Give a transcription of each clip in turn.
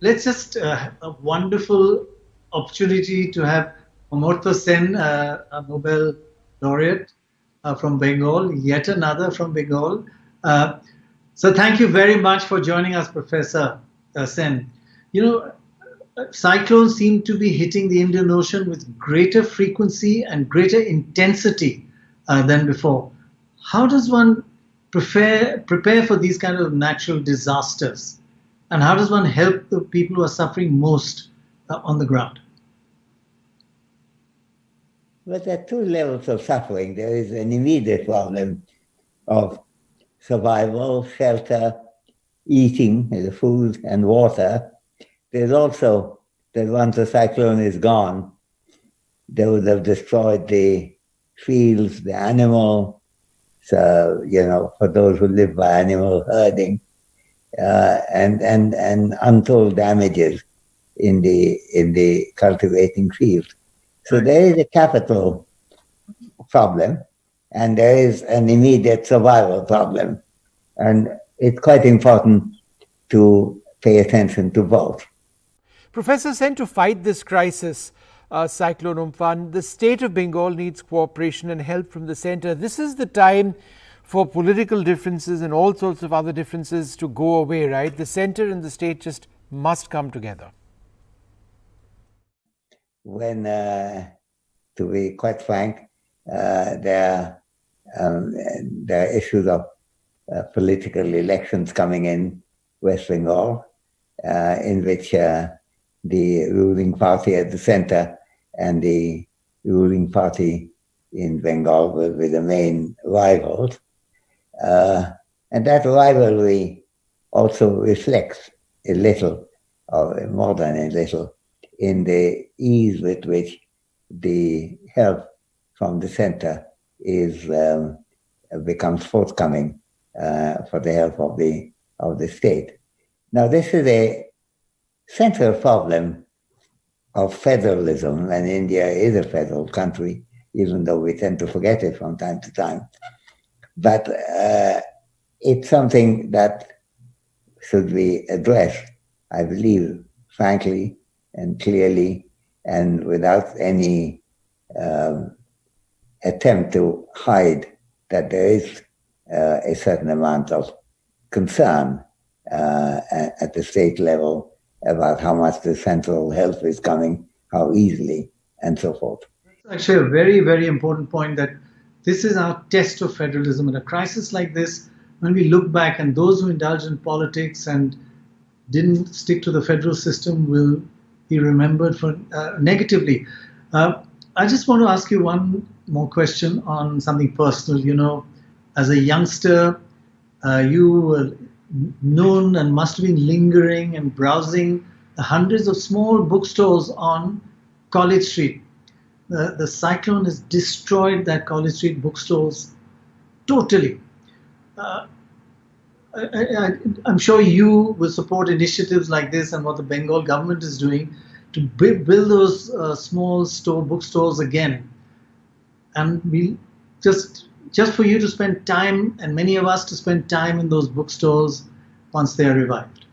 let's just a wonderful opportunity to have Amartya Sen, a Nobel Laureate from Bengal, yet another from Bengal. Uh, so thank you very much for joining us, Professor Sen. You know, cyclones seem to be hitting the Indian Ocean with greater frequency and greater intensity than before. How does one prepare for these kind of natural disasters? And how does one help the people who are suffering most on the ground? But there are two levels of suffering. There is an immediate problem of survival, shelter, eating, the food and water. There's also that once the cyclone is gone, they would have destroyed the fields, the animal. So, for those who live by animal herding, and untold damages in the cultivating field. So there is a capital problem, and there is an immediate survival problem, and it's quite important to pay attention to both. Professor Sen, to fight this crisis, Cyclone Amphan, the state of Bengal needs cooperation and help from the centre. This is the time for political differences and all sorts of other differences to go away, right? The centre and the state just must come together. When, to be quite frank, there are issues of political elections coming in West Bengal, in which the ruling party at the center and the ruling party in Bengal will be the main rivals. And that rivalry also reflects a little, or more than a little, in the ease with which the help from the center becomes forthcoming for the help of the state. Now, this is a central problem of federalism, and India is a federal country, even though we tend to forget it from time to time. But it's something that should be addressed, I believe, frankly and clearly, and without any attempt to hide that there is a certain amount of concern at the state level about how much the central help is coming, how easily, and so forth. It's actually a very, very important point that this is our test of federalism. In a crisis like this, when we look back, and those who indulge in politics and didn't stick to the federal system will be remembered for negatively. I just want to ask you one more question on something personal. You know, as a youngster, you were known and must have been lingering and browsing the hundreds of small bookstores on College Street. The cyclone has destroyed that College Street bookstores totally. I'm sure you will support initiatives like this and what the Bengal government is doing to build those small bookstores again. And we just for you to spend time, and many of us to spend time in those bookstores once they are revived.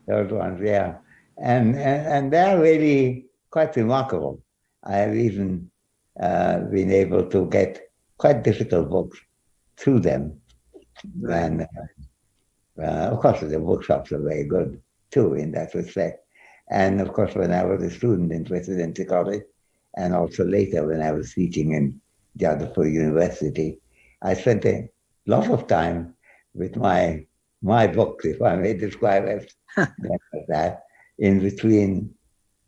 Those ones, yeah. And they're really quite remarkable. I have even been able to get quite difficult books through them. Right. And of course, the bookshops are very good too in that respect. And of course, when I was a student in Presidency College, and also later when I was teaching in Jadavpur University, I spent a lot of time with my books, if I may describe it like that, in between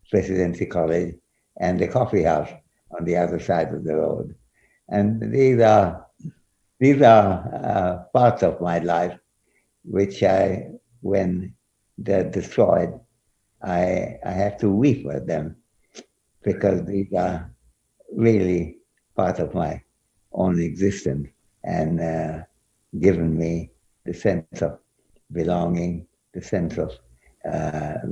Presidency College and the coffee house on the other side of the road. And these are parts of my life which when they're destroyed, I have to weep at them, because these are really part of my own existence and given me the sense of belonging, the sense of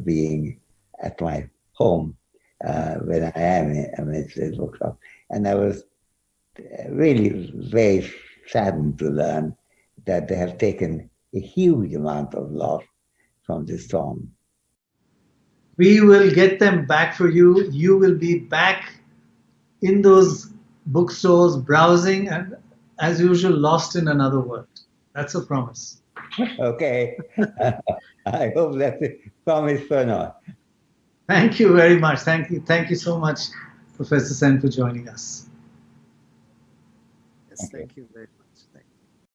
being at my home when I am amidst this bookshop. And I was really very saddened to learn that they have taken a huge amount of loss from the storm. We will get them back for you. You will be back in those bookstores browsing and, as usual, lost in another world. That's a promise. Okay. I hope that's a promise for now. Thank you very much. Thank you. Thank you so much, Professor Sen, for joining us. Yes, thank you very much.